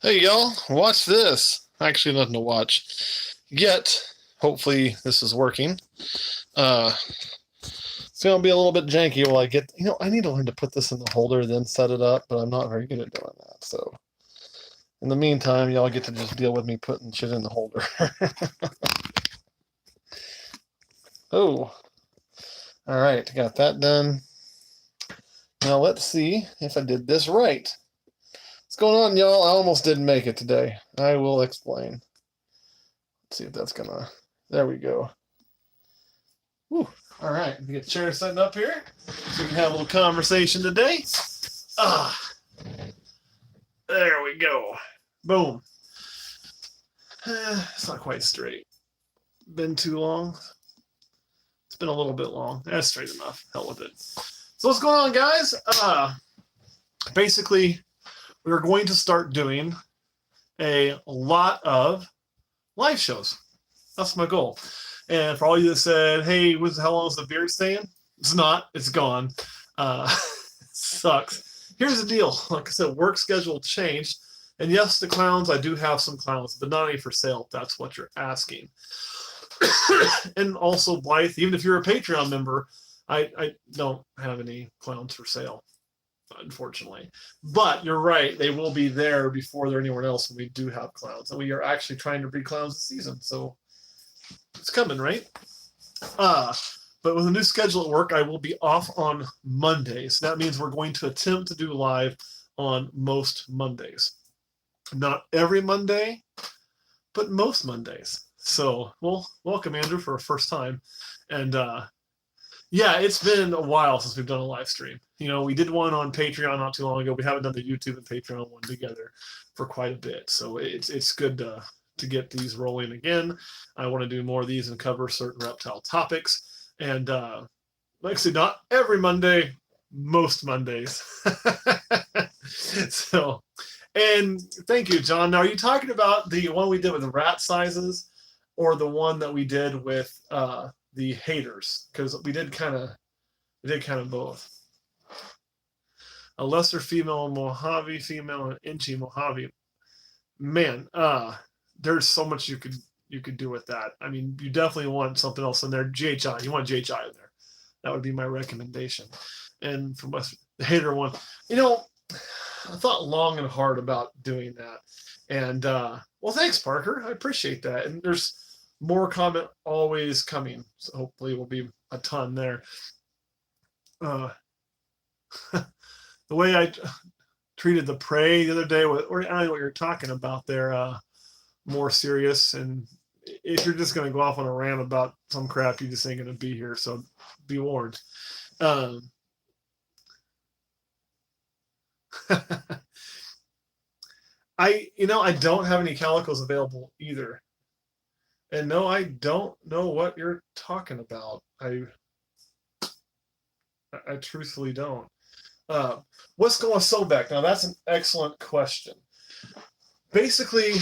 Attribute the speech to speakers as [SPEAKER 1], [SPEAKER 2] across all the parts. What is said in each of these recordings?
[SPEAKER 1] Hey y'all, watch this. Actually, nothing to watch yet. Hopefully, this is working. Uh, it's gonna be a little bit janky while I get. I need to learn to put this in the holder, then set it up, but I'm not very good at doing that. So, in the meantime, y'all get to just deal with me putting shit in the holder. Oh, all right, got that done. Now let's see if I did this right. What's going on, y'all? I almost didn't make it today. I will explain. Let's see if that's gonna. There we go. Whew. All right, we get the chair setting up here so we can have a little conversation today. Ah, there we go. Boom. It's not quite straight. Been too long. It's been a little bit long. That's straight enough. Hell with it. So what's going on, guys? Basically, we're going to start doing a lot of live shows. That's my goal. And for all you that said, hey, how long is the beard staying? It's not. It's gone. Sucks. Here's the deal. Like I said, work schedule changed. And yes, the clowns, I do have some clowns, but not any for sale, if that's what you're asking. And also, Blythe, even if you're a Patreon member, I don't have any clowns for sale, unfortunately. But you're right. They will be there before they're anywhere else when we do have clowns. And we are actually trying to breed clowns this season. So it's coming, right? But with a new schedule at work, I will be off on Mondays. That means we're going to attempt to do live on most Mondays. Not every Monday, but most Mondays. So, well, welcome, Andrew, for a first time. And yeah, it's been a while since we've done a live stream. We did one on Patreon not too long ago. We haven't done the YouTube and Patreon one together for quite a bit. So it's good to get these rolling again. I want to do more of these and cover certain reptile topics. And like I said, not every Monday, most Mondays. So, and thank you, John. Now, are you talking about the one we did with the rat sizes or the one that we did with the haters? Because we did kind of both. A lesser female Mojave female and Inchi Mojave. Man, there's so much you could do with that. I mean, you definitely want something else in there. GHI, you want GHI in there. That would be my recommendation. And from the hater one, I thought long and hard about doing that. And well, thanks, Parker. I appreciate that. And there's more comment always coming. So hopefully will be a ton there. The way I treated the prey the other day, or I don't know what you're talking about there, more serious. And if you're just going to go off on a rant about some crap, you just ain't going to be here. So be warned. I don't have any calicos available either. And no, I don't know what you're talking about. I truthfully don't. What's going on Sobek? Now that's an excellent question. Basically,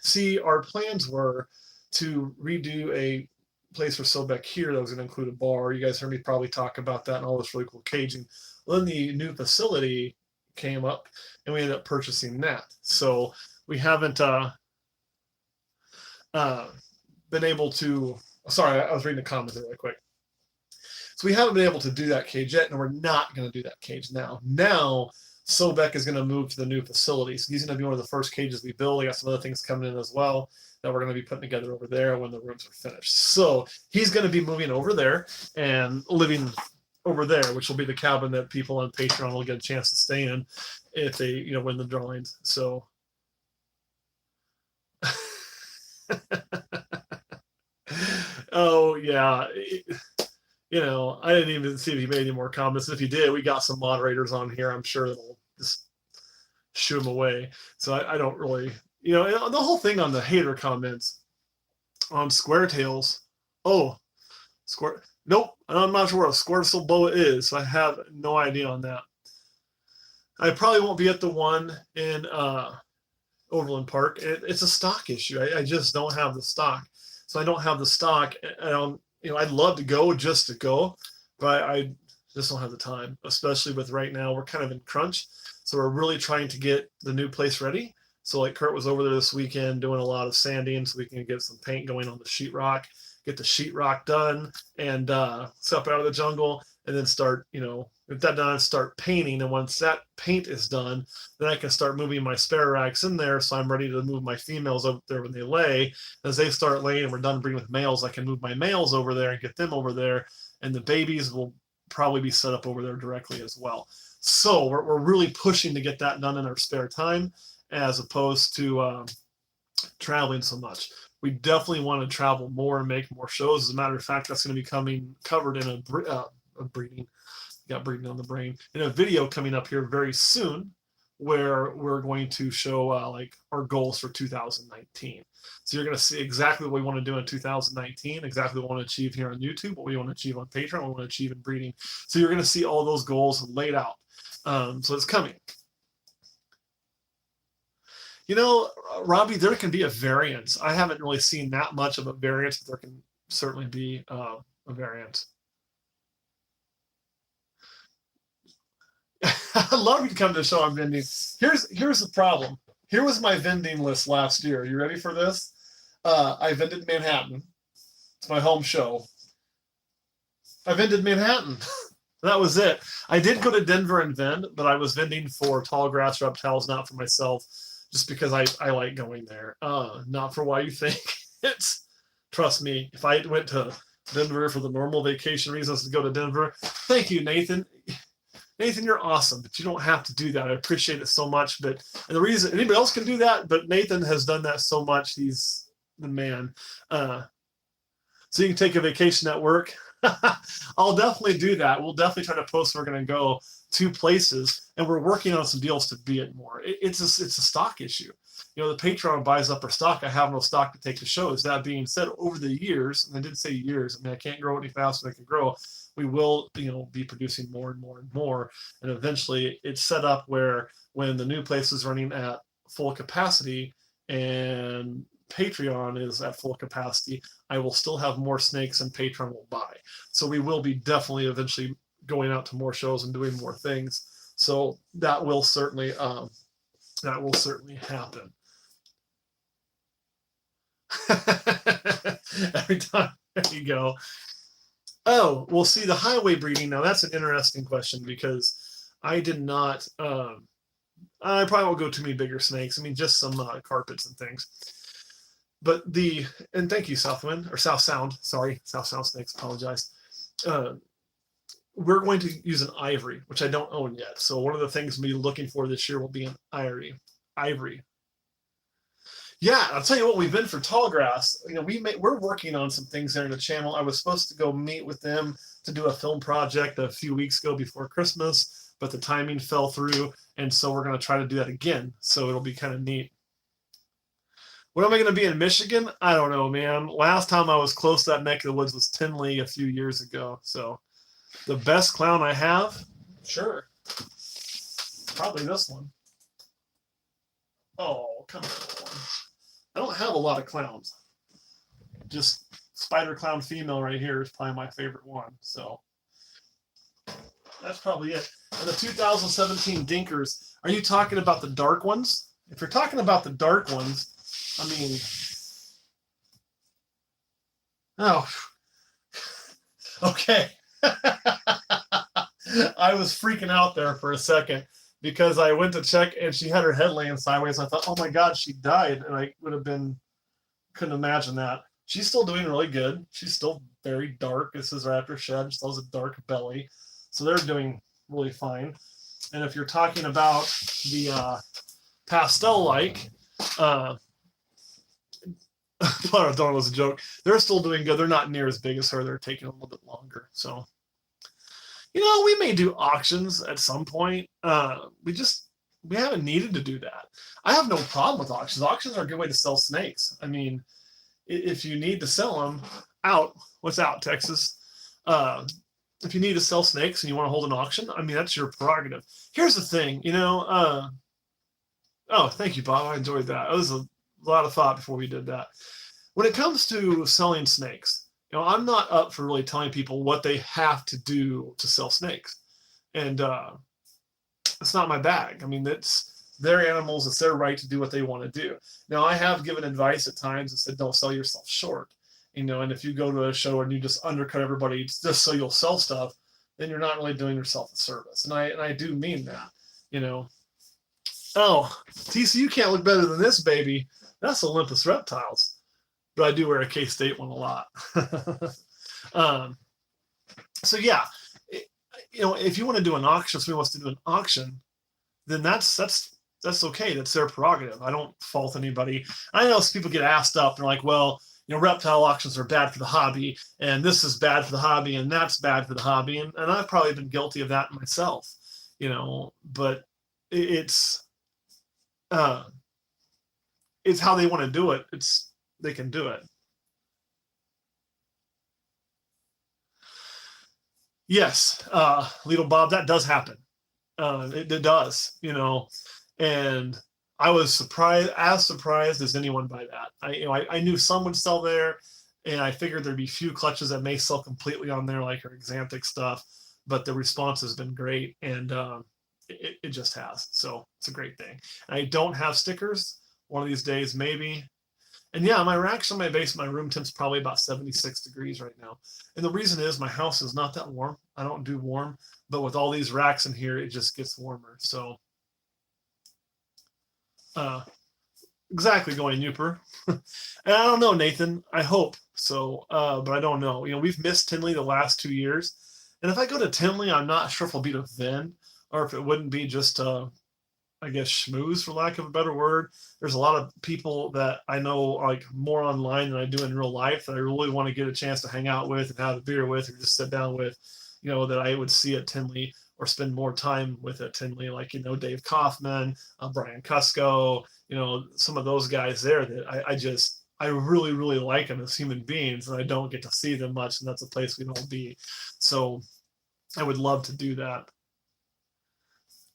[SPEAKER 1] see, our plans were to redo a place for Sobek here that was going to include a bar. You guys heard me probably talk about that and all this really cool caging. Well, then the new facility came up and we ended up purchasing that. So we haven't been able to, sorry, I was reading the comments really quick. So we haven't been able to do that cage yet, and we're not going to do that cage now. Now, Sobek is going to move to the new facility. So he's going to be one of the first cages we build. I got some other things coming in as well that we're going to be putting together over there when the rooms are finished. So he's going to be moving over there and living over there, which will be the cabin that people on Patreon will get a chance to stay in if they, win the drawings. So oh yeah. I didn't even see if he made any more comments. If he did, we got some moderators on here. I'm sure that'll just shoo him away. So I don't really, the whole thing on the hater comments on Square Tails. Oh, Square. Nope. I'm not sure what a Squirtle boa is. So I have no idea on that. I probably won't be at the one in Overland Park. It's a stock issue. I just don't have the stock. So I don't have the stock. I'd love to go just to go, but I just don't have the time, especially with right now we're kind of in crunch. So we're really trying to get the new place ready So like Kurt was over there this weekend doing a lot of sanding so we can get some paint going on the sheetrock, get the sheetrock done, and step out of the jungle, and then start, if that done, start painting. And once that paint is done, then I can start moving my spare racks in there. So I'm ready to move my females up there when they lay. As they start laying and we're done breeding with males, I can move my males over there and get them over there. And the babies will probably be set up over there directly as well. So we're really pushing to get that done in our spare time, as opposed to traveling so much. We definitely want to travel more and make more shows. As a matter of fact, that's going to be covered in a breeding. Got breeding on the brain, in a video coming up here very soon, where we're going to show like our goals for 2019. So you're going to see exactly what we want to do in 2019, exactly what we want to achieve here on YouTube, what we want to achieve on Patreon, what we want to achieve in breeding. So you're going to see all those goals laid out. So it's coming. Robbie, there can be a variance. I haven't really seen that much of a variance, but there can certainly be a variance. I'd love you to come to the show I'm vending. Here's the problem. Here was my vending list last year. You ready for this? I vended Manhattan. It's my home show. I vended Manhattan. That was it. I did go to Denver and vend, but I was vending for Tallgrass Reptiles, not for myself, just because I like going there. Not for why you think. Trust me, if I went to Denver for the normal vacation reasons to go to Denver, thank you, Nathan. Nathan, you're awesome, but you don't have to do that. I appreciate it so much. And the reason anybody else can do that, but Nathan has done that so much. He's the man. So you can take a vacation at work. I'll definitely do that. We'll definitely try to post. We're going to go 2 places, and we're working on some deals to be it more. It's a stock issue. The Patreon buys up our stock. I have no stock to take to shows. That being said, over the years, and I did say years, I can't grow any faster than I can grow. We will, be producing more and more and more. And eventually it's set up where when the new place is running at full capacity and Patreon is at full capacity, I will still have more snakes and Patreon will buy. So we will be definitely eventually going out to more shows and doing more things. So that will certainly happen. Every time. There you go. Oh, well, see, the highway breeding, now that's an interesting question, because I did not, I probably won't go too many bigger snakes. Just some carpets and things. But and thank you, Southwind, or South Sound, sorry, South Sound Snakes, apologize. We're going to use an ivory, which I don't own yet. So one of the things we'll be looking for this year will be an ivory. Yeah, I'll tell you what, we've been for Tallgrass. We're working on some things there in the channel. I was supposed to go meet with them to do a film project a few weeks ago before Christmas, but the timing fell through, and so we're going to try to do that again. So it'll be kind of neat. When am I going to be in Michigan? I don't know, man. Last time I was close to that neck of the woods was Tinley a few years ago. So the best clown I have? Sure. Probably this one. Oh, come on. I don't have a lot of clowns. Just spider clown female right here is probably my favorite one. So that's probably it. And the 2017 Dinkers, are you talking about the dark ones? If you're talking about the dark ones, oh, okay. I was freaking out there for a second, because I went to check and she had her head laying sideways. I thought, oh my God, she died. And I couldn't imagine that. She's still doing really good. She's still very dark. This is right after shed. She still has a dark belly. So they're doing really fine. And if you're talking about the pastel-like, I thought it was a joke. They're still doing good. They're not near as big as her. They're taking a little bit longer. So, we may do auctions at some point. We haven't needed to do that. I have no problem with auctions. Auctions are a good way to sell snakes. If you need to sell them what's out, Texas? If you need to sell snakes and you want to hold an auction, that's your prerogative. Here's the thing, oh, thank you, Bob. I enjoyed that. It was a lot of thought before we did that. When it comes to selling snakes, I'm not up for really telling people what they have to do to sell snakes. And it's not my bag. They're animals. It's their right to do what they want to do. Now, I have given advice at times and said, don't sell yourself short. And if you go to a show and you just undercut everybody just so you'll sell stuff, then you're not really doing yourself a service. And I do mean that. Oh, TC, you can't look better than this, baby. That's Olympus Reptiles. But I do wear a K-State one a lot. So yeah, if you want to do an auction, if somebody wants to do an auction, then that's okay. That's their prerogative. I don't fault anybody. I know some people get asked up. They're like, well, reptile auctions are bad for the hobby, and this is bad for the hobby, and that's bad for the hobby. And I've probably been guilty of that myself, but it's how they want to do it. They can do it. Yes, Little Bob, that does happen. It does, and I was surprised as anyone by that. I knew some would sell there, and I figured there'd be few clutches that may sell completely on there, like our Exanthic stuff, but the response has been great, and it just has. So it's a great thing. And I don't have stickers. One of these days, maybe. And yeah, my racks on my base, my room temp's probably about 76 degrees right now. And the reason is my house is not that warm. I don't do warm, but with all these racks in here, it just gets warmer. So, exactly, going Youper. And I don't know, Nathan. I hope so, but I don't know. We've missed Tinley the last 2 years. And if I go to Tinley, I'm not sure if it'll be to Vin or if it wouldn't be just I guess schmooze, for lack of a better word. There's a lot of people that I know like more online than I do in real life that I really want to get a chance to hang out with and have a beer with or just sit down with, that I would see at Tinley or spend more time with at Tinley, like, Dave Kaufman, Brian Cusco, some of those guys there that I really, really like them as human beings, and I don't get to see them much, and that's a place we don't be. So I would love to do that.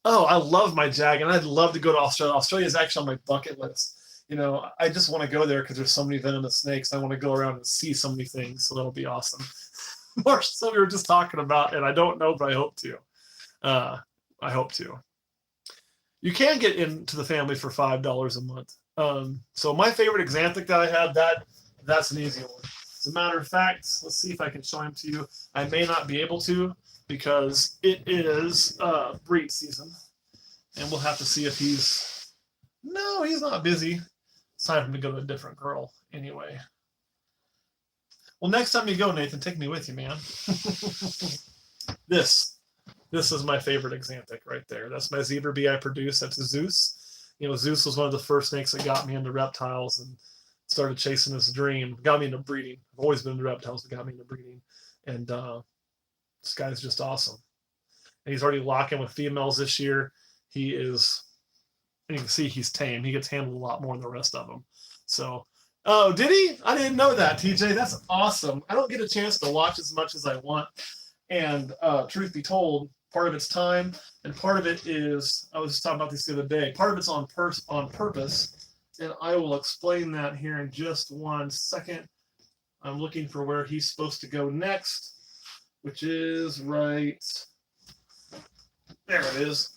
[SPEAKER 1] Oh, I love my Jag, and I'd love to go to Australia. Australia is actually on my bucket list. I just want to go there because there's so many venomous snakes. I want to go around and see so many things, so that'll be awesome. More so we were just talking about, and I don't know, but I hope to. I hope to. You can get into the family for $5 a month. So my favorite Exanthic that I have, that's an easy one. As a matter of fact, let's see if I can show him to you. I may not be able to, because it is breed season, and we'll have to see if he's not busy. It's time for him to go to a different girl anyway. Well, next time you go, Nathan, take me with you, man. This is my favorite Exanthic right there. That's my zebra bee I produced. That's Zeus. Zeus was one of the first snakes that got me into reptiles and started chasing this dream. Got me into breeding. I've always been into reptiles, but got me into breeding. And this guy's just awesome. And he's already locking with females this year. He is, and you can see he's tame. He gets handled a lot more than the rest of them. So, oh, did he? I didn't know that, TJ. That's awesome. I don't get a chance to watch as much as I want. And truth be told, part of it's time, and part of it is, I was just talking about this the other day, part of it's on purpose, and I will explain that here in just 1 second. I'm looking for where he's supposed to go next, which is right there. It is.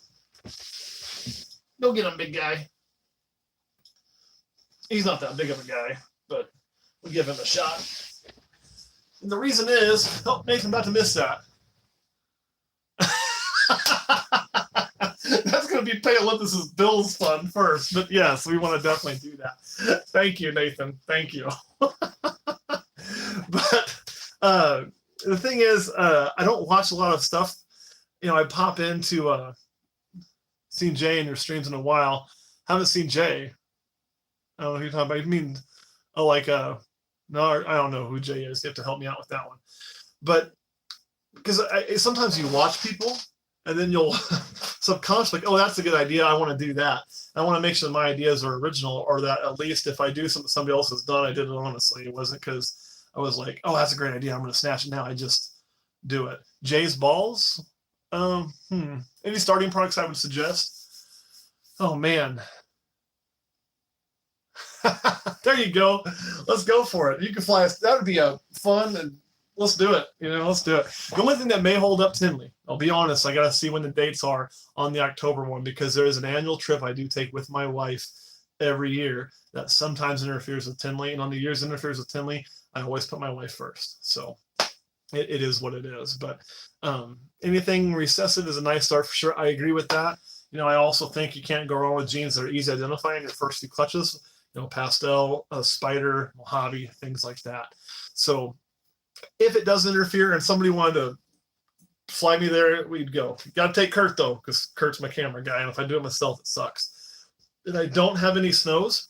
[SPEAKER 1] Go get him, big guy. He's not that big of a guy, but we'll give him a shot. And the reason is, oh, Nathan, about to miss that. That's going to be pay Olympus's bills fund first, but yes, we want to definitely do that. Thank you, Nathan. Thank you. But the thing is, I don't watch a lot of stuff. I pop into seen Jay in your streams in a while. Haven't seen Jay. I don't know who you're talking about. You mean, no, I don't know who Jay is. You have to help me out with that one. But because sometimes you watch people and then you'll subconsciously, oh, that's a good idea. I want to do that. I want to make sure my ideas are original, or that at least if I do something somebody else has done, I did it honestly. It wasn't because I was like, oh, that's a great idea. I'm going to snatch it now. I just do it. Jay's balls. Any starting products I would suggest? Oh, man. There you go. Let's go for it. You can fly us. That would be a fun and let's do it. Let's do it. The only thing that may hold up Tinley, I'll be honest, I got to see when the dates are on the October one, because there is an annual trip I do take with my wife every year that sometimes interferes with Tinley. And on the years it interferes with Tinley, I always put my wife first. So it is what it is. But anything recessive is a nice start for sure. I agree with that. I also think you can't go wrong with genes that are easy to identify in your first few clutches. Pastel, spider, Mojave, things like that. So if it does interfere and somebody wanted to fly me there, we'd go. You got to take Kurt though, because Kurt's my camera guy, and if I do it myself, it sucks. And I don't have any snows,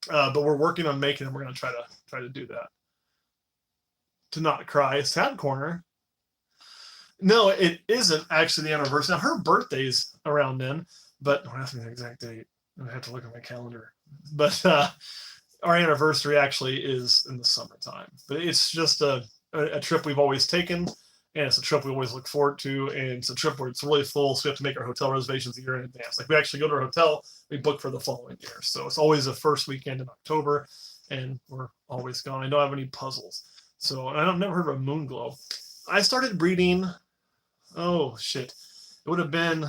[SPEAKER 1] but we're working on making them. We're going to try to do that. To not cry, sad corner. No, it isn't actually the anniversary. Now her birthday's around then, but don't ask me the exact date. I have to look at my calendar. But our anniversary actually is in the summertime. But it's just a trip we've always taken, and it's a trip we always look forward to, and it's a trip where it's really full, so we have to make our hotel reservations a year in advance. Like we actually go to our hotel, we book for the following year. So it's always the first weekend in October, and we're always gone. I don't have any puzzles. So I've never heard of a moon glow. I started breeding, it would have been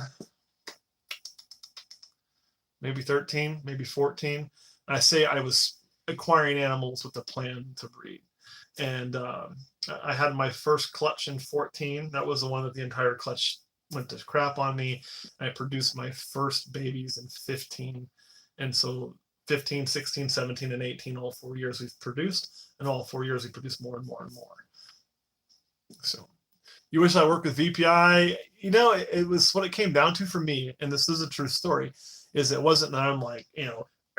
[SPEAKER 1] maybe 13, maybe 14. I say I was acquiring animals with a plan to breed. And I had my first clutch in 14. That was the one that the entire clutch went to crap on me. I produced my first babies in 15. And so 15, 16, 17, and 18, all 4 years we've produced. And all 4 years we produce more and more and more. So you wish I worked with VPI. It was what it came down to for me. And this is a true story. Is it wasn't that I'm like,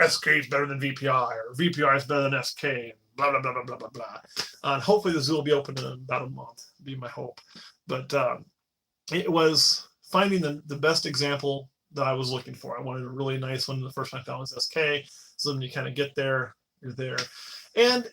[SPEAKER 1] SK is better than VPI or VPI is better than SK, and blah, blah, blah, blah, blah, blah, blah. And hopefully the zoo will be open in about a month, be my hope. But it was finding the best example that I was looking for. I wanted a really nice one. The first one I found was SK. So then you kind of get there, you're there. And,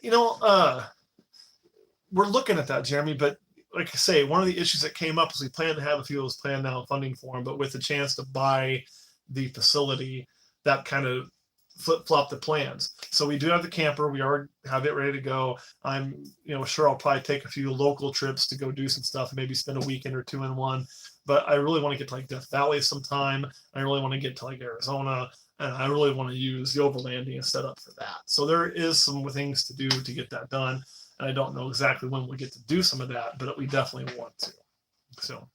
[SPEAKER 1] we're looking at that, Jeremy, but like I say, one of the issues that came up is we plan to have a few of those planned now funding for them, but with the chance to buy the facility, that kind of flip-flop the plans. So we do have the camper. We already have it ready to go. I'm, sure I'll probably take a few local trips to go do some stuff, maybe spend a weekend or two in one. But I really want to get to like Death Valley sometime. I really want to get to like Arizona, and I really want to use the overlanding and set up for that. So there is some things to do to get that done. And I don't know exactly when we'll get to do some of that, but we definitely want to. So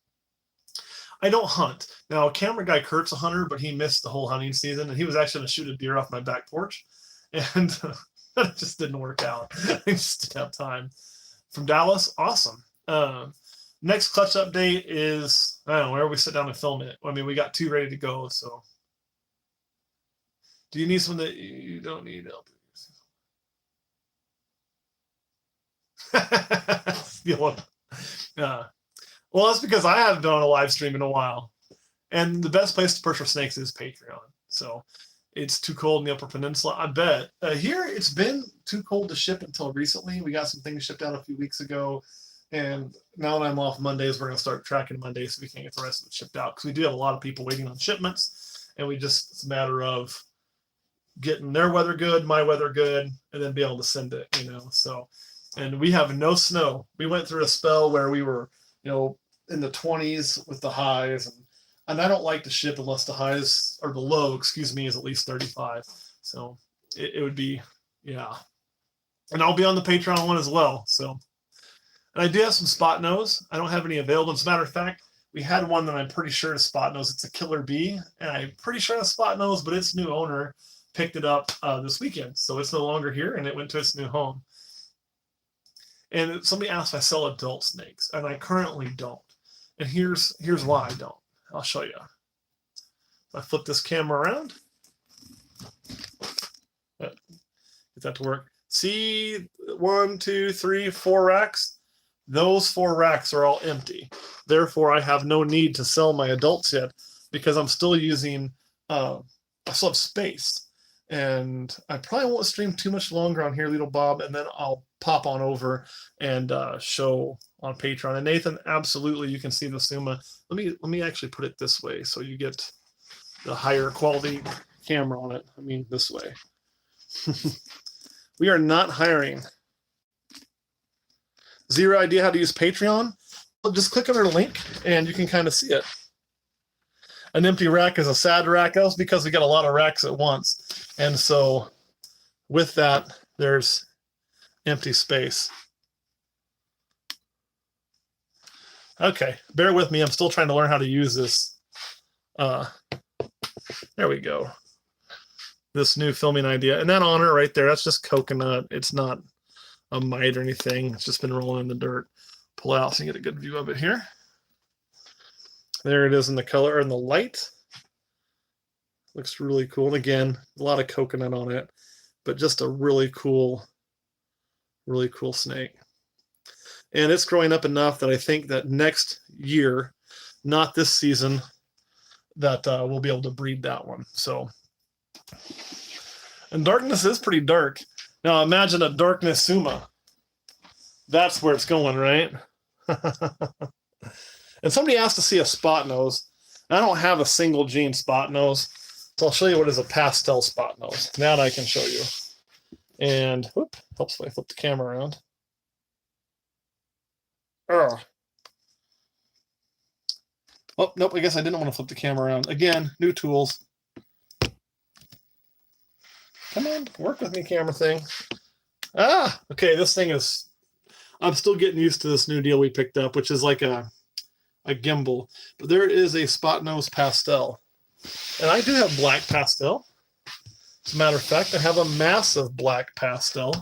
[SPEAKER 1] I don't hunt. Now, camera guy Kurt's a hunter, but he missed the whole hunting season, and he was actually going to shoot a deer off my back porch, and it just didn't work out. I just didn't have time. From Dallas, awesome. Next clutch update is, I don't know, where we sit down and film it. I mean, we got 2 ready to go, so. Do you need something that you don't need? Well, that's because I haven't been on a live stream in a while. And the best place to purchase for snakes is Patreon. So it's too cold in the Upper Peninsula, I bet. Here, it's been too cold to ship until recently. We got some things shipped out a few weeks ago. And now that I'm off Mondays, we're going to start tracking Mondays so we can get the rest of it shipped out. Because we do have a lot of people waiting on shipments. And it's a matter of getting their weather good, my weather good, and then be able to send it, So, and we have no snow. We went through a spell where we were, in the 20s with the highs, and I don't like to ship unless the highs or the low, is at least 35. So it would be, yeah. And I'll be on the Patreon one as well. So, and I do have some spot nose. I don't have any available. As a matter of fact, we had one that I'm pretty sure is spot nose. It's a killer bee, and I'm pretty sure it's spot nose, but its new owner picked it up this weekend. So it's no longer here, and it went to its new home. And somebody asked if I sell adult snakes, and I currently don't. And here's why I don't. I'll show you. If I flip this camera around, get that to work. See 1, 2, 3, 4 racks? Those 4 racks are all empty. Therefore, I have no need to sell my adults yet because I'm still using, I still have space. And I probably won't stream too much longer on here, Little Bob, and then I'll pop on over and show on Patreon. And Nathan, absolutely, you can see the Suma. Let me actually put it this way so you get the higher quality camera on it. I mean, this way. We are not hiring. Zero idea how to use Patreon? Well, just click on our link and you can kind of see it. An empty rack is a sad rack. That's because we got a lot of racks at once. And so with that, there's empty space. Okay, bear with me. I'm still trying to learn how to use this. There we go. This new filming idea. And that on it right there, that's just coconut. It's not a mite or anything. It's just been rolling in the dirt. Pull out so you get a good view of it here. There it is in the color and the light. Looks really cool. And again, a lot of coconut on it, but just a really cool snake. And it's growing up enough that I think that next year, not this season, that we'll be able to breed that one. So, and darkness is pretty dark. Now imagine a darkness Suma. That's where it's going, right? And somebody asked to see a spot nose. I don't have a single gene spot nose, so I'll show you what is a pastel spot nose. That I can show you. And whoop, helps if I flip the camera around. Oh, nope, I guess I didn't want to flip the camera around. Again, new tools. Come on, work with me, camera thing. Okay, this thing is, I'm still getting used to this new deal we picked up, which is like a gimbal. But there is a spot nose pastel. And I do have black pastel. As a matter of fact, I have a massive black pastel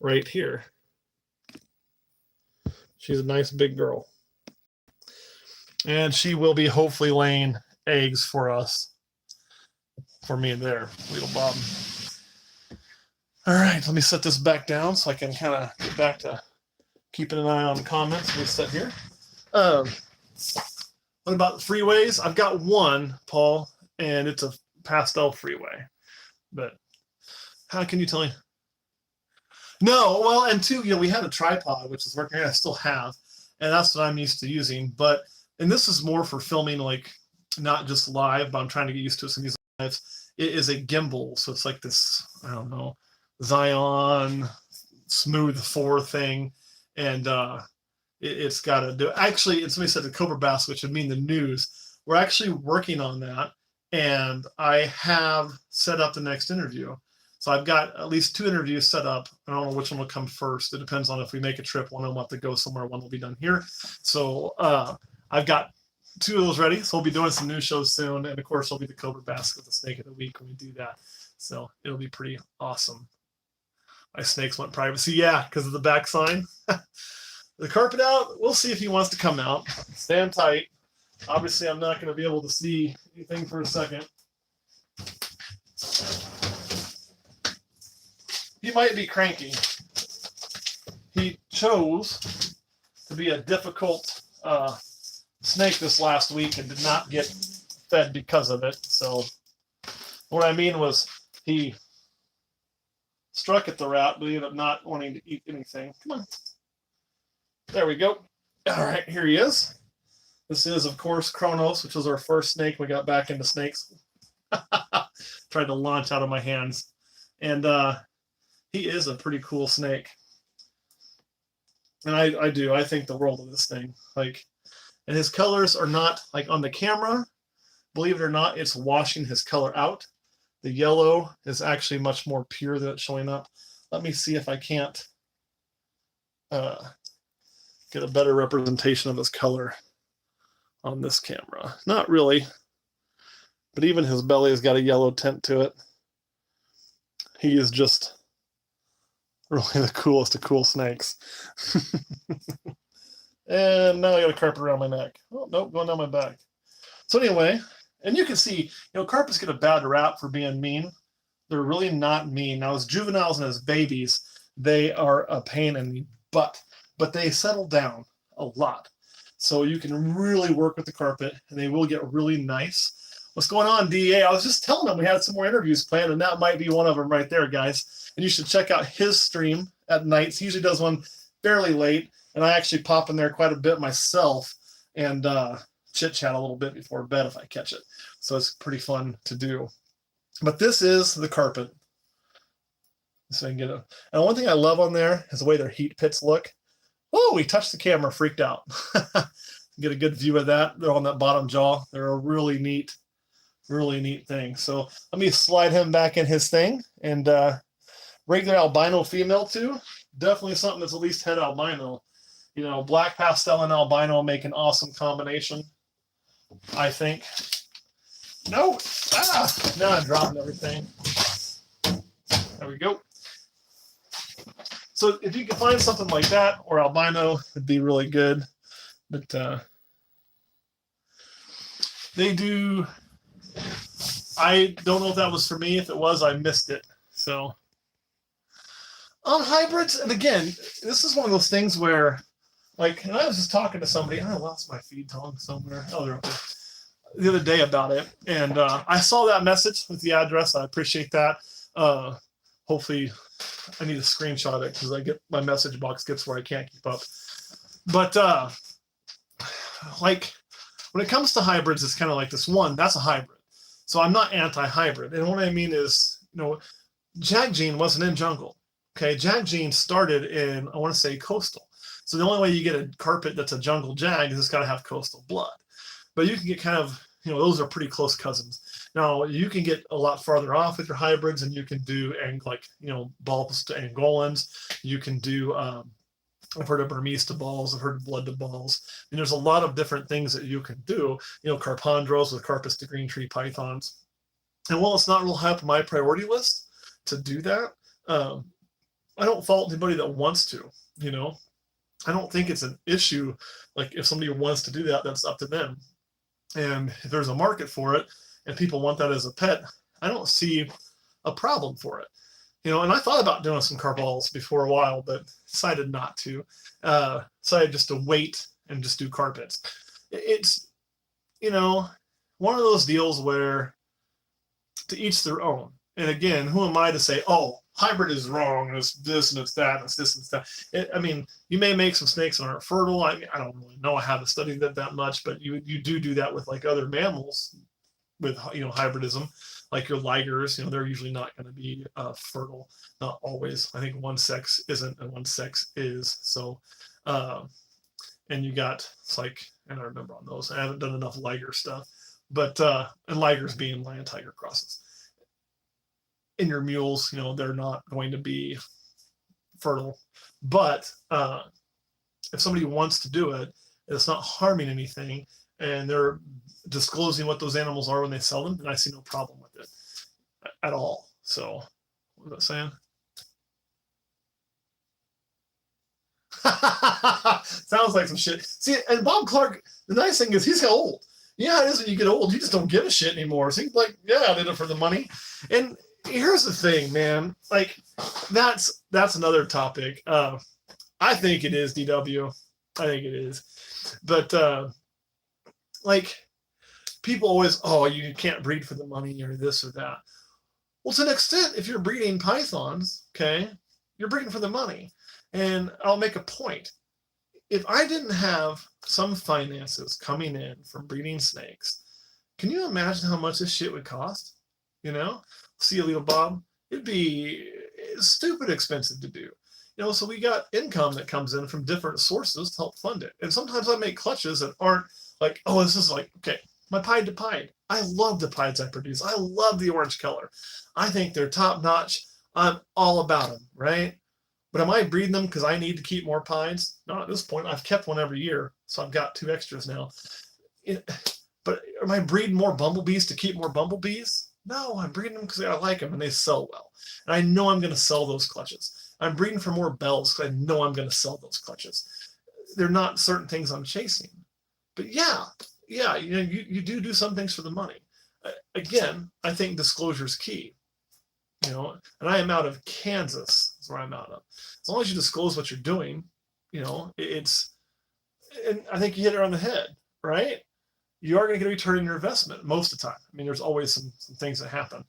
[SPEAKER 1] right here. She's a nice big girl. And she will be hopefully laying eggs for us. For me there, little Bob. All right, let me set this back down so I can kind of get back to keeping an eye on the comments. Let me sit here. What about freeways? I've got one, Paul, and it's a pastel freeway. But how can you tell me? No, well, and two, we had a tripod, which is working. I still have, and that's what I'm used to using. And this is more for filming, like not just live, but I'm trying to get used to some of these lives. It is a gimbal, so it's like this, I don't know, Zion Smooth 4 thing, and it's got to do. Actually, somebody said the Cobra Bass, which would mean the news. We're actually working on that, and I have set up the next interview. So I've got at least 2 interviews set up. I don't know which one will come first. It depends on if we make a trip. One will have to go somewhere. One will be done here. So I've got 2 of those ready. So we'll be doing some new shows soon. And of course, it'll be the Cobra Basket with the Snake of the Week when we do that. So it'll be pretty awesome. My snakes want privacy. Yeah, because of the back sign. The carpet out. We'll see if he wants to come out. Stand tight. Obviously, I'm not going to be able to see anything for a second. He might be cranky. He chose to be a difficult snake this last week and did not get fed because of it. So what I mean was he struck at the rat, but he ended up not wanting to eat anything. Come on. There we go. All right, here he is. This is, of course, Kronos, which was our first snake. We got back into snakes. Tried to launch out of my hands. And he is a pretty cool snake. And I do. I think the world of this thing. And his colors are not, like on the camera, believe it or not, it's washing his color out. The yellow is actually much more pure than it's showing up. Let me see if I can't get a better representation of his color on this camera. Not really, but even his belly has got a yellow tint to it. He is just really the coolest of cool snakes. And now I got a carpet around my neck. Oh, nope, going down my back. So anyway, and you can see, carpets get a bad rap for being mean. They're really not mean. Now, as juveniles and as babies, they are a pain in the butt, but they settle down a lot. So you can really work with the carpet, and they will get really nice. What's going on, DEA? I was just telling them we had some more interviews planned, and that might be one of them right there, guys. And you should check out his stream at nights. He usually does one fairly late, and I actually pop in there quite a bit myself and chit-chat a little bit before bed if I catch it. So it's pretty fun to do. But this is the carpet. So I can get it. And one thing I love on there is the way their heat pits look. Oh, he touched the camera, freaked out. Get a good view of that. They're on that bottom jaw. They're a really neat thing. So let me slide him back in his thing. And regular albino female too. Definitely something that's at least het albino. You know, black pastel and albino make an awesome combination, I think. No, now I'm dropping everything. There we go. So if you can find something like that or albino, it'd be really good. But they do. I don't know if that was for me. If it was, I missed it. So on hybrids, and again, this is one of those things where, like, and I was just talking to somebody. I lost my feed tongue somewhere. Oh, they're up there. The other day about it, and I saw that message with the address. I appreciate that. Hopefully, I need to screenshot it because I get my message box gets where I can't keep up. But like when it comes to hybrids, it's kind of like this one. That's a hybrid, so I'm not anti-hybrid. And what I mean is, you know, Jag Gene wasn't in jungle. Okay, Jag Gene started in, I want to say, coastal. So the only way you get a carpet that's a jungle jag is it's got to have coastal blood. But you can get kind of, you know, those are pretty close cousins. Now, you can get a lot farther off with your hybrids, and you can do, like, you know, balls to Angolans. You can do, I've heard of Burmese to balls. I've heard of blood to balls. And there's a lot of different things that you can do. You know, Carpondros with Carpus to green tree pythons. And while it's not real high up on my priority list to do that, I don't fault anybody that wants to, you know. I don't think it's an issue. Like, if somebody wants to do that, that's up to them. And if there's a market for it and people want that as a pet, I don't see a problem for it. You know, and I thought about doing some carballs before a while, but decided not to. Decided just to wait and just do carpets. It's, you know, one of those deals where to each their own. And again, who am I to say, oh, hybrid is wrong, and it's this and it's that, and it's this and it's that. I mean, you may make some snakes that aren't fertile. I don't really know. I haven't studied that much, but you do that with like other mammals with, you know, hybridism, like your ligers. You know, they're usually not going to be fertile, not always. I think one sex isn't and one sex is. So, and you got, it's like, and I remember on those, I haven't done enough liger stuff, but and ligers being lion tiger crosses. In your mules, you know, they're not going to be fertile. But if somebody wants to do it, it's not harming anything, and they're disclosing what those animals are when they sell them, then I see no problem with it at all. So, what was I saying? Sounds like some shit. See, and Bob Clark, the nice thing is he's got old. Yeah, it is when you get old, you just don't give a shit anymore. So he's like, yeah, I did it for the money. And here's the thing, man. Like, that's another topic. I think it is, DW. I think it is. But like, people always, oh, you can't breed for the money or this or that. Well, to an extent, if you're breeding pythons, okay, you're breeding for the money. And I'll make a point. If I didn't have some finances coming in from breeding snakes, can you imagine how much this shit would cost? You know? See you, Leo Bob. It'd be stupid expensive to do. You know, so we got income that comes in from different sources to help fund it. And sometimes I make clutches that aren't like, oh, this is like, okay, my pied to pied. I love the pieds I produce. I love the orange color. I think they're top notch. I'm all about them, right? But am I breeding them because I need to keep more pieds? Not at this point. I've kept one every year, so I've got 2 extras now. But am I breeding more bumblebees to keep more bumblebees? No, I'm breeding them because I like them and they sell well. And I know I'm going to sell those clutches. I'm breeding for more bells because I know I'm going to sell those clutches. They're not certain things I'm chasing. But yeah, you know, you do some things for the money. Again, I think disclosure is key. You know, and I am out of Kansas. That's where I'm out of. As long as you disclose what you're doing, you know, and I think you hit it on the head, right? You are going to get a return on your investment most of the time. I mean, there's always some things that happen.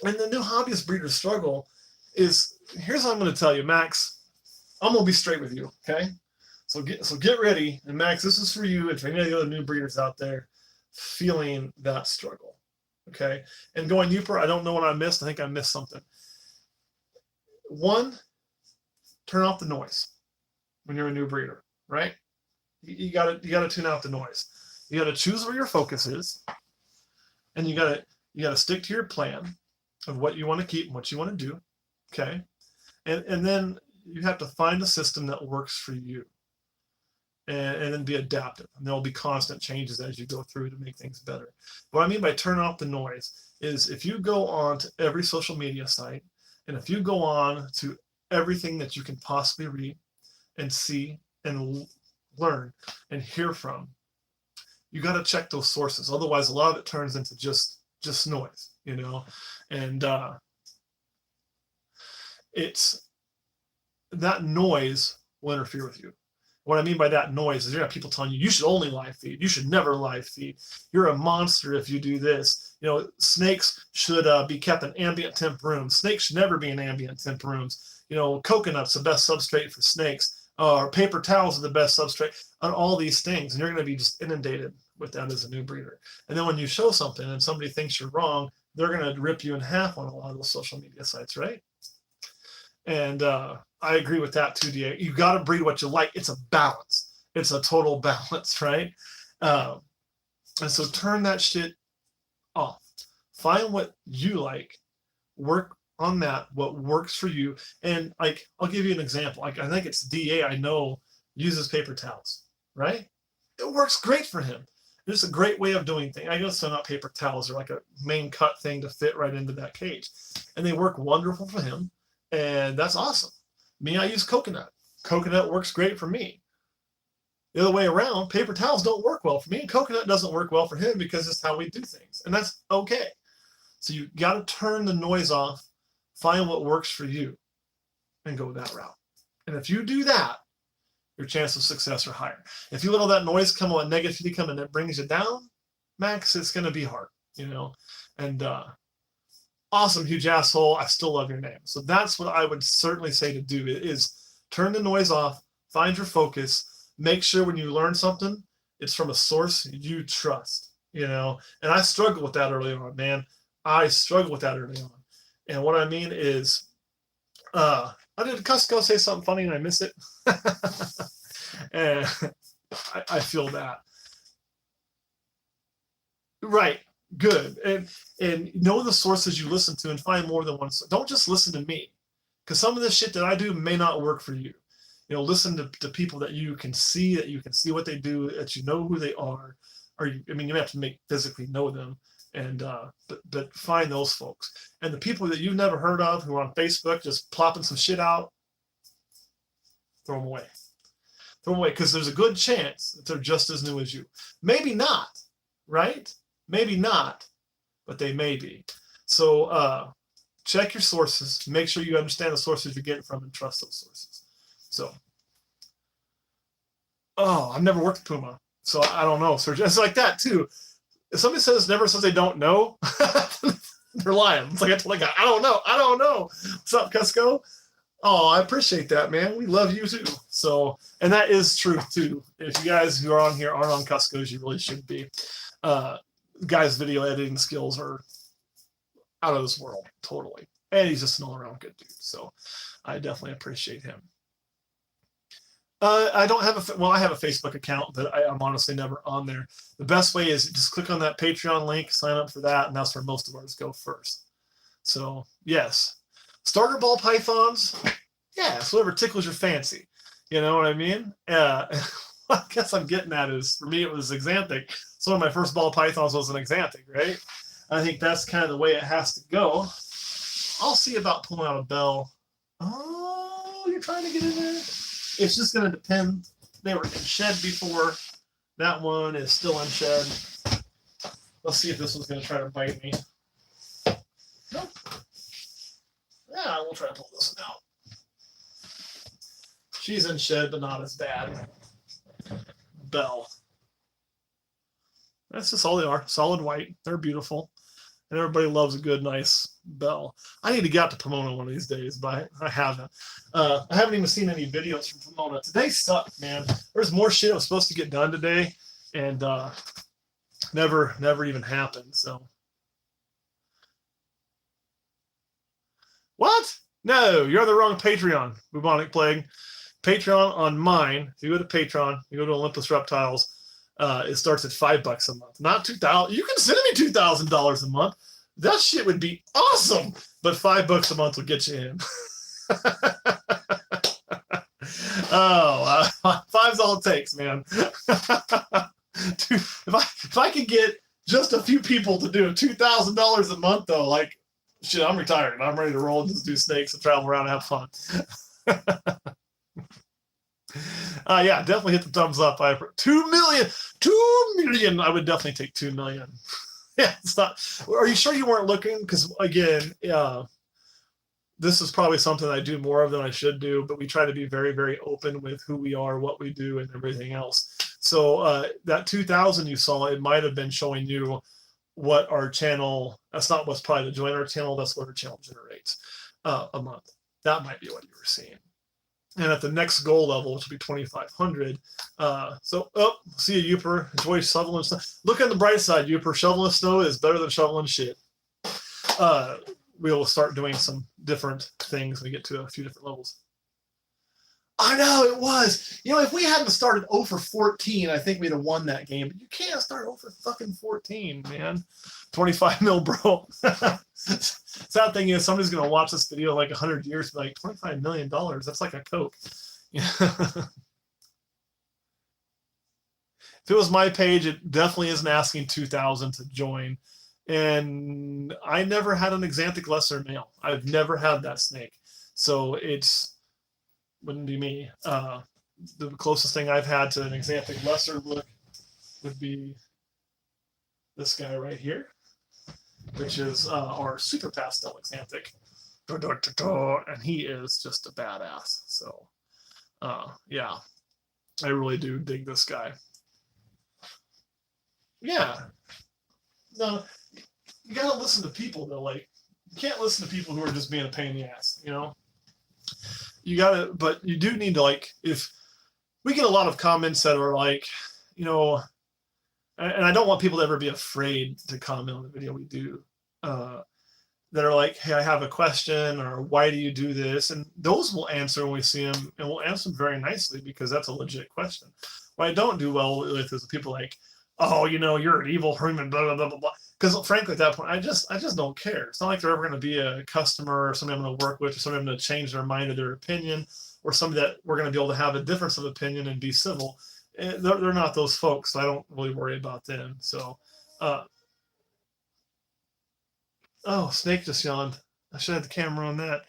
[SPEAKER 1] And the new hobbyist breeder struggle is, here's what I'm going to tell you, Max. I'm going to be straight with you, okay? So get ready. And Max, this is for you and for any of the other new breeders out there feeling that struggle, okay? And going deeper, I don't know what I missed. I think I missed something. One, turn off the noise, when you're a new breeder, right? You gotta tune out the noise. You gotta choose where your focus is, and you gotta stick to your plan of what you want to keep and what you want to do. Okay. And then you have to find a system that works for you. And then be adaptive. And there'll be constant changes as you go through to make things better. What I mean by turn off the noise is if you go on to every social media site, and if you go on to everything that you can possibly read and see and learn and hear from, you got to check those sources. Otherwise, a lot of it turns into just noise, you know? And it's that noise will interfere with you. What I mean by that noise is you have people telling you, you should only live feed. You should never live feed. You're a monster if you do this. You know, snakes should be kept in ambient temp rooms. Snakes should never be in ambient temp rooms. You know, coconut's the best substrate for snakes. Or paper towels are the best substrate. On all these things. And you're going to be just inundated with that as a new breeder. And then when you show something and somebody thinks you're wrong, they're going to rip you in half on a lot of those social media sites, right? And I agree with that too, DA. You got to breed what you like. It's a balance. It's a total balance, right? And so turn that shit off. Find what you like. Work on that, what works for you. And like, I'll give you an example. Like, I think it's DA I know uses paper towels, right? It works great for him. It's a great way of doing things. I guess they're not paper towels. They're like a main cut thing to fit right into that cage. And they work wonderful for him. And that's awesome. Me, I use coconut. Coconut works great for me. The other way around, paper towels don't work well for me, and coconut doesn't work well for him because it's how we do things. And that's okay. So you got to turn the noise off, find what works for you, and go that route. And if you do that, your chance of success are higher. If you let all that noise come, all that negativity come, and it brings you down, Max, it's going to be hard, you know. And awesome, huge asshole. I still love your name. So that's what I would certainly say to do is turn the noise off, find your focus, make sure when you learn something, it's from a source you trust, you know. And I struggled with that early on, man. I struggled with that early on. And what I mean is, I did Cusco say something funny and I miss it. And I feel that. Right. Good. And know the sources you listen to and find more than one. Don't just listen to me, because some of the shit that I do may not work for you. You know, listen to people that you can see what they do, that you know who they are. Or you have to physically know them, and but find those folks. And the people that you've never heard of who are on Facebook just plopping some shit out, throw them away. Throw them away, because there's a good chance that they're just as new as you. Maybe not, right? Maybe not, but they may be. So check your sources. Make sure you understand the sources you're getting from and trust those sources. So, I've never worked with Puma, so I don't know. So it's like that too. If somebody never says they don't know, they're lying. It's like I told a guy, I don't know. What's up, Cusco? Oh, I appreciate that, man. We love you too. So, and that is true too. If you guys who are on here aren't on Cusco's, you really should be. Guy's video editing skills are out of this world, totally. And he's just an all-around good dude. So I definitely appreciate him. I don't have I have a Facebook account, but I'm honestly never on there. The best way is just click on that Patreon link, sign up for that, and that's where most of ours go first. So yes, starter ball pythons, yes, whatever tickles your fancy. You know what I mean? I guess I'm getting at is, for me, it was Xanthic. So one of my first ball pythons was an Xanthic, right? I think that's kind of the way it has to go. I'll see about pulling out a bell. Oh, you're trying to get in there? It's just going to depend. They were in shed before. That one is still in shed. Let's see if this one's going to try to bite me. Nope. Yeah, we'll try to pull this one out. She's in shed, but not as bad. Bell. That's just all they are. Solid white. They're beautiful. And everybody loves a good, nice bell. I need to get out to Pomona one of these days, but I haven't. I haven't even seen any videos from Pomona. Today sucked, man. There's more shit I was supposed to get done today, and never even happened. So, what? No, you're on the wrong Patreon, bubonic plague. Patreon on mine, if you go to Patreon, you go to Olympus Reptiles, it starts at $5 a month, not $2,000. You can send me $2,000 a month. That shit would be awesome. But $5 a month will get you in. Five's all it takes, man. If I could get just a few people to do $2,000 a month, though, like, shit, I'm retired. I'm ready to roll and just do snakes and travel around and have fun. Yeah, definitely hit the thumbs up. 2 million. I would definitely take 2 million. Yeah, it's not. Are you sure you weren't looking? Because again, this is probably something I do more of than I should do, but we try to be very, very open with who we are, what we do, and everything else. So that 2,000 you saw, it might have been showing you what our channel, that's not what's probably to join our channel, that's what our channel generates a month. That might be what you were seeing. And at the next goal level, which will be 2,500. See you, Youper. Enjoy shoveling snow. Look on the bright side, Youper. Shoveling snow is better than shoveling shit. We'll start doing some different things when we get to a few different levels. I know, it was. You know, if we hadn't started 0 for 14, I think we'd have won that game. But you can't start 0 for fucking 14, man. 25 mil, bro. Sad thing is, somebody's going to watch this video like 100 years, like $25 million. That's like a Coke. If it was my page, it definitely isn't asking 2,000 to join. And I never had an Xanthic lesser male. I've never had that snake. So wouldn't be me. The closest thing I've had to an Xanthic lesser look would be this guy right here, which is our super pastel Xanthic. And he is just a badass. So, yeah, I really do dig this guy. Yeah. No, you gotta listen to people though. Like, you can't listen to people who are just being a pain in the ass, you know? You gotta, but you do need to, like, if we get a lot of comments that are like, you know, and I don't want people to ever be afraid to comment on the video we do, that are like, hey, I have a question, or why do you do this? And those we'll answer when we see them, and we'll answer them very nicely because that's a legit question. What I don't do well with is people like, oh, you know, you're an evil human, blah, blah, blah, blah, blah. Because frankly, at that point, I just don't care. It's not like they're ever going to be a customer or somebody I'm going to work with, or somebody I'm going to change their mind or their opinion, or somebody that we're going to be able to have a difference of opinion and be civil. They're not those folks, so I don't really worry about them. So, oh, Snake just yawned. I should have the camera on that.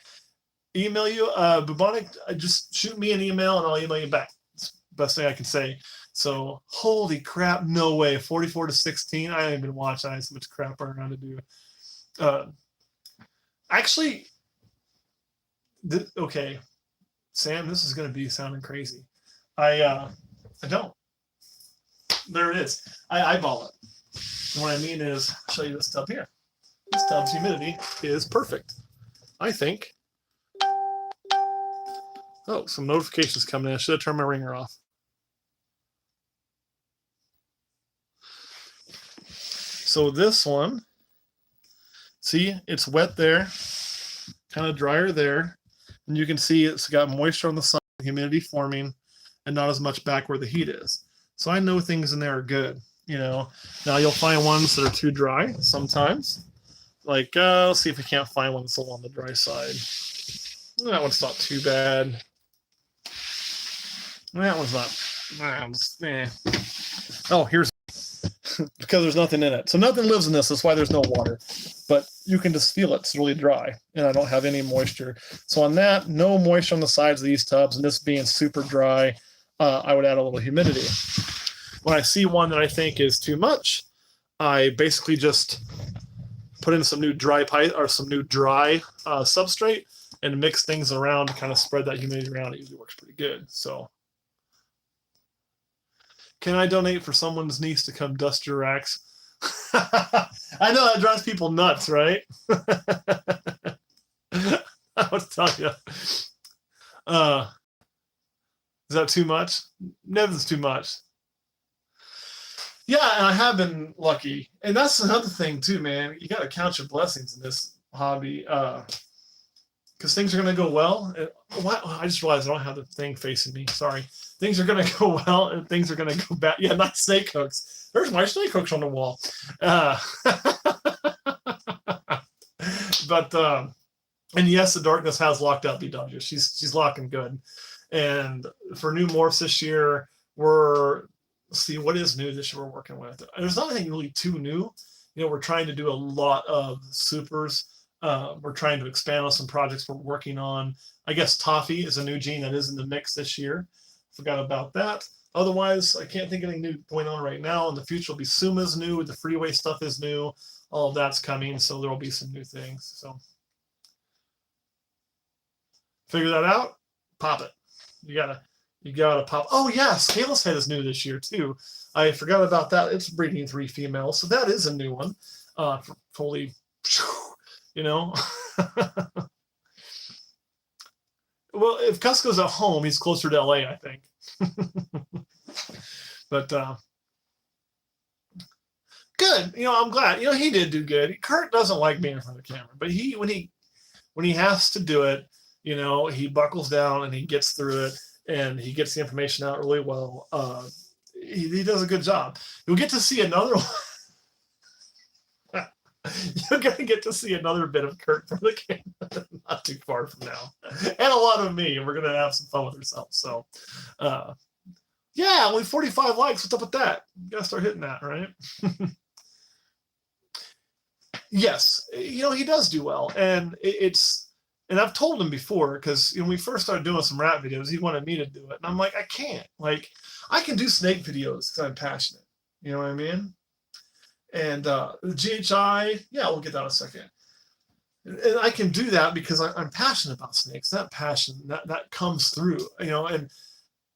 [SPEAKER 1] Email you, Bubonic, just shoot me an email and I'll email you back. It's the best thing I can say. So, holy crap, no way. 44 to 16. I haven't been watching. I have so much crap around to do. Actually, okay, Sam, this is going to be sounding crazy. I don't. There it is. I eyeball it. And what I mean is, I'll show you this tub here. This tub's humidity is perfect, I think. Oh, some notifications coming in. I should have turned my ringer off. So this one, see, it's wet there, kind of drier there. And you can see it's got moisture on the side, humidity forming, and not as much back where the heat is. So I know things in there are good, you know. Now you'll find ones that are too dry sometimes. Like, let's see if we can't find one that's a little on the dry side. That one's not too bad. That one's not. Oh, here's because there's nothing in it. So nothing lives in this. That's why there's no water. But you can just feel it. It's really dry, and I don't have any moisture. So on that, no moisture on the sides of these tubs, and this being super dry, I would add a little humidity. When I see one that I think is too much, I basically just put in some new dry pipe or some new dry substrate and mix things around to kind of spread that humidity around. It usually works pretty good. So, can I donate for someone's niece to come dust your racks? I know that drives people nuts, right? I would tell you. Is that too much? Never's too much. Yeah, and I have been lucky. And that's another thing too, man. You got to count your blessings in this hobby. because things are going to go well. I just realized I don't have the thing facing me. Sorry. Things are going to go well and things are going to go bad. Yeah, not snake hooks. There's my snake hooks on the wall. But and yes, the darkness has locked out the Dodgers. She's locking good. And for new morphs this year, let's see what is new this year we're working with. There's not anything really too new. You know, we're trying to do a lot of supers. We're trying to expand on some projects we're working on. I guess Toffee is a new gene that is in the mix this year. Forgot about that. Otherwise, I can't think of anything new going on right now. In the future, will be Suma's new. The freeway stuff is new. All of that's coming, so there will be some new things. So figure that out. Pop it. You gotta pop. Oh yes, Kayla's head is new this year too. I forgot about that. It's breeding 3 females, so that is a new one. Fully, you know. Well, if Cusco's at home, he's closer to LA, I think. But good. You know, I'm glad. You know, he did do good. Kurt doesn't like being in front of the camera, but when he has to do it, you know, he buckles down and he gets through it and he gets the information out really well. He does a good job. You'll get to see another one. You're going to get to see another bit of Kurt from the camera not too far from now. And a lot of me. And we're going to have some fun with ourselves. So, yeah, only 45 likes. What's up with that? You got to start hitting that, right? Yes, you know, he does do well. And and I've told him before, because when we first started doing some rat videos, he wanted me to do it. And I'm like, I can't. Like, I can do snake videos because I'm passionate. You know what I mean? And the GHI, yeah, we'll get that in a second. And I can do that because I'm passionate about snakes. That passion, that comes through, you know, and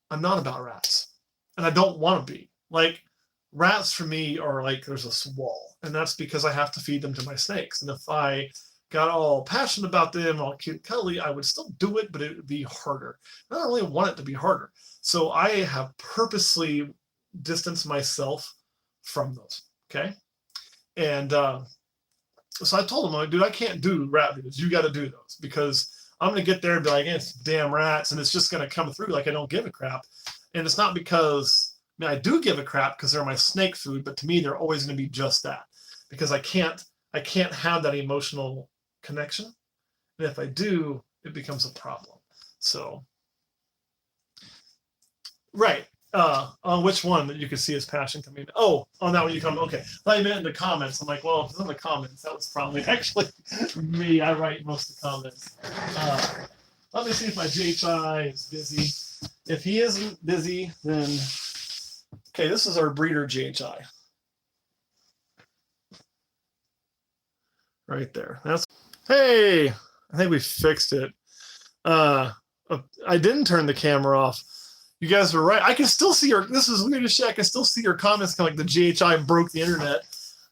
[SPEAKER 1] I'm not about rats. And I don't want to be. Like, rats for me are like there's a wall. And that's because I have to feed them to my snakes. And if I got all passionate about them, all cute and cuddly, I would still do it, but it would be harder. I don't really want it to be harder. So I have purposely distanced myself from those. Okay. And so I told him, like, dude, I can't do rat videos. You got to do those because I'm going to get there and be like, it's damn rats. And it's just going to come through like I don't give a crap. And it's not because, I mean, I do give a crap because they're my snake food, but to me, they're always going to be just that because I can't have that emotional connection. And if I do, it becomes a problem. So, right. On which one that you can see his passion coming? Oh, on that one you come. Okay, I meant in the comments. I'm like, well, if it's in the comments, that was probably actually me. I write most of the comments. Let me see if my GHI is busy. If he isn't busy, then okay. This is our breeder GHI. Right there. That's hey. I think we fixed it. I didn't turn the camera off. You guys were right. I can still see your. This is weird as shit. I can still see your comments. Kind of like the GHI broke the internet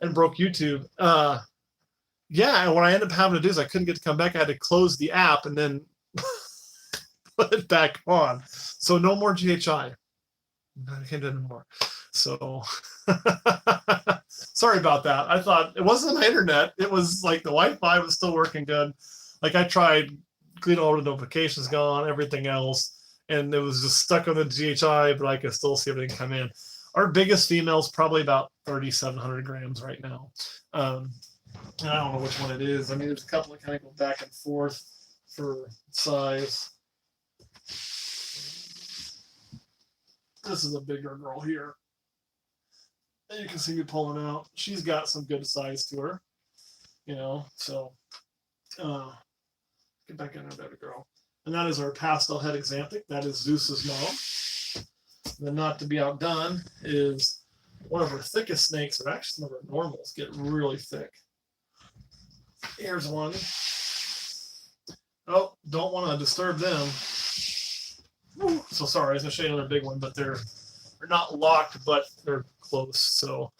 [SPEAKER 1] and broke YouTube. Yeah. And what I ended up having to do is I couldn't get to come back. I had to close the app and then put it back on. So no more GHI. I can't do it anymore. So sorry about that. I thought it wasn't my internet. It was like the Wi-Fi was still working good. Like I tried, clean all the notifications gone, everything else. And it was just stuck on the GHI, but I could still see everything come in. Our biggest female is probably about 3,700 grams right now. And I don't know which one it is. I mean, there's a couple that kind of go back and forth for size. This is a bigger girl here. And you can see me pulling out. She's got some good size to her, you know. So get back in there, baby girl. And that is our pastel head exanthic. That is Zeus's mom. And then not to be outdone is one of our thickest snakes, or actually some of our normals get really thick. Here's one. Oh, don't want to disturb them. Ooh, so sorry, I was going to show you another big one, but they're not locked, but they're close. So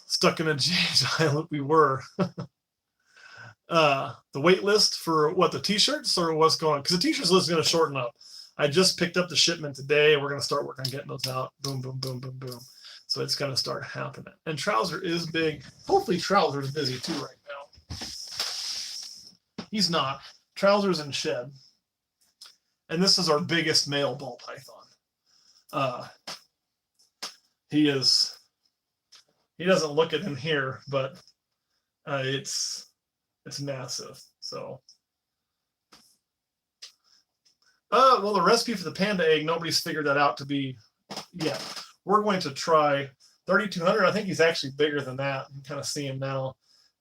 [SPEAKER 1] stuck in a GHI loop we were. The wait list for what, the t-shirts or what's going on? Because the t-shirts list is going to shorten up. I just picked up the shipment today. We're going to start working on getting those out. Boom, boom, boom, boom, boom. So it's going to start happening. And Trouser is big. Hopefully Trouser is busy too right now. He's not. trousers and shed. And this is our biggest male ball python. He doesn't look it in here, but it's massive. So, well, the recipe for the panda egg, nobody's figured that out to be yet. We're going to try 3,200. I think he's actually bigger than that. You can kind of see him now.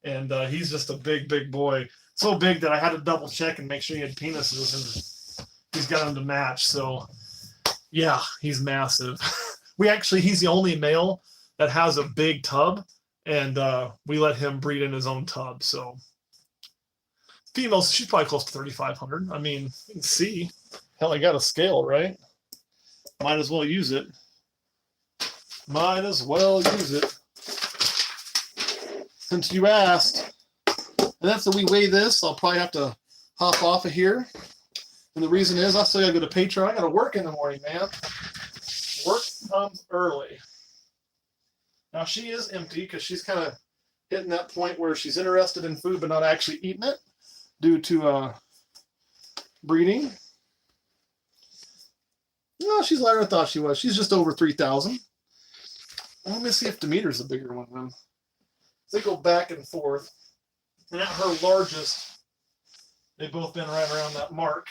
[SPEAKER 1] And he's just a big, big boy. So big that I had to double check and make sure he had penises, and he's got them to match. So, yeah, he's massive. He's the only male that has a big tub, and we let him breed in his own tub. So, females, she's probably close to 3,500. I mean, you can see. Hell, I got a scale, right? Might as well use it. Might as well use it. Since you asked. And that's the we weigh this. I'll probably have to hop off of here. And the reason is I still got to go to Patreon. I got to work in the morning, man. Work comes early. Now, she is empty because she's kind of hitting that point where she's interested in food but not actually eating it due to breeding. No, she's lighter than I thought she was. She's just over 3,000. Let me see if Demeter's a bigger one then. They go back and forth. And at her largest, they've both been right around that mark.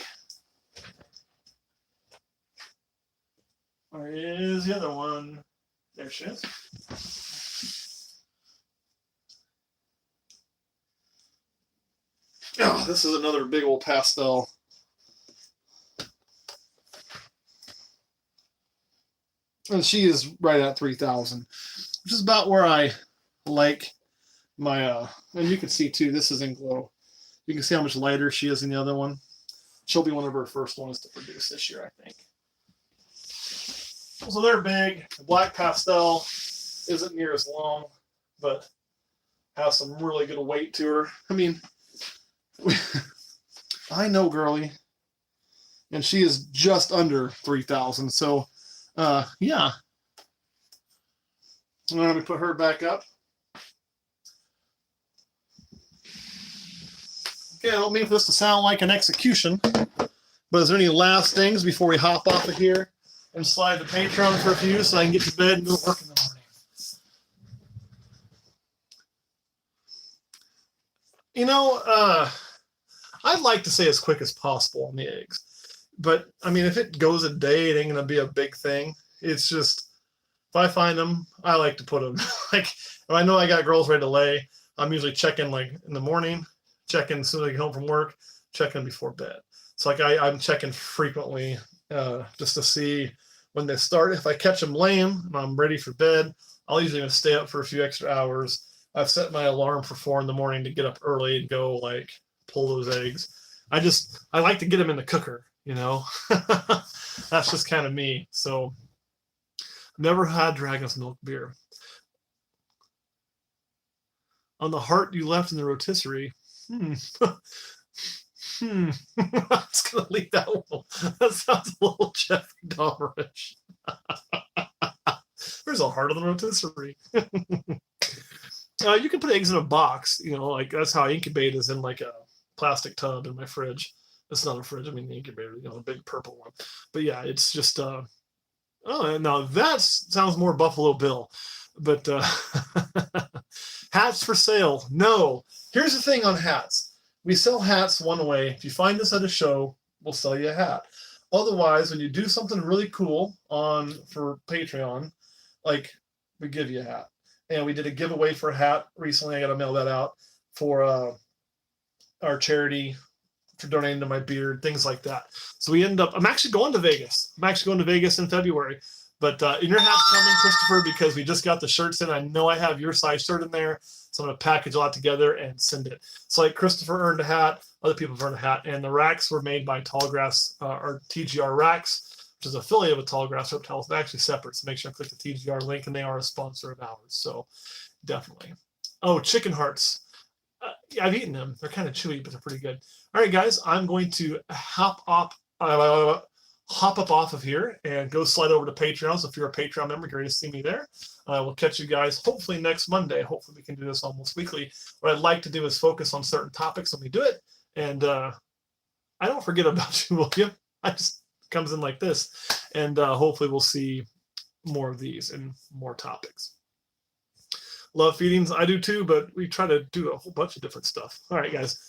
[SPEAKER 1] Where is the other one? There she is. Oh, this is another big old pastel. And she is right at 3,000, which is about where I like my, and you can see too, this is in glow. You can see how much lighter she is in the other one. She'll be one of her first ones to produce this year, I think. So they're big. The black pastel isn't near as long, but has some really good weight to her. I mean, I know, girly. And she is just under 3,000. So, yeah. Let me put her back up. Okay, I don't mean for this to sound like an execution, but is there any last things before we hop off of here and slide the Patreon for a few so I can get to bed and go to work in the morning? You know, I'd like to say as quick as possible on the eggs. But, I mean, if it goes a day, it ain't going to be a big thing. It's just, if I find them, I like to put them. Like, if I know I got girls ready to lay, I'm usually checking, like, in the morning, checking as soon as I get home from work, checking before bed. So, like, I'm checking frequently just to see when they start. If I catch them laying and I'm ready for bed, I'll usually even stay up for a few extra hours. I've set my alarm for 4 in the morning to get up early and go, like, pull those eggs. I like to get them in the cooker, you know. That's just kind of me. So, never had Dragon's Milk beer. On the heart you left in the rotisserie. I was going to leave that one. That sounds a little Jeffrey Dahmerish. There's a heart on the rotisserie. You can put eggs in a box, you know, like that's how I incubate, is in like a plastic tub in my fridge. It's not a fridge, I mean the incubator, you know, a big purple one. But yeah, it's just, oh, now that sounds more Buffalo Bill. But hats for sale. No. Here's the thing on hats. We sell hats one way. If you find us at a show, we'll sell you a hat. Otherwise, when you do something really cool for Patreon, like we give you a hat. And we did a giveaway for a hat recently. I got to mail that out for our charity, for donating to my beard, things like that. So I'm actually going to Vegas. In February. But your hat's coming, Christopher, because we just got the shirts in. I know I have your size shirt in there. So I'm going to package a lot together and send it. So like Christopher earned a hat. Other people have earned a hat. And the racks were made by Tallgrass, or TGR Racks, which is an affiliate of Tallgrass Reptiles. They're actually separate. So make sure I click the TGR link, and they are a sponsor of ours. So definitely. Oh, chicken hearts. Yeah, I've eaten them. They're kind of chewy, but they're pretty good. All right, guys, I'm going to hop up off of here and go slide over to Patreon. So if you're a Patreon member, you're going to see me there. We'll catch you guys hopefully next Monday. Hopefully we can do this almost weekly. What I'd like to do is focus on certain topics when we do it. And I don't forget about you, William. I just comes in like this, and hopefully we'll see more of these and more topics. Love feedings. I do too, but we try to do a whole bunch of different stuff. All right, guys.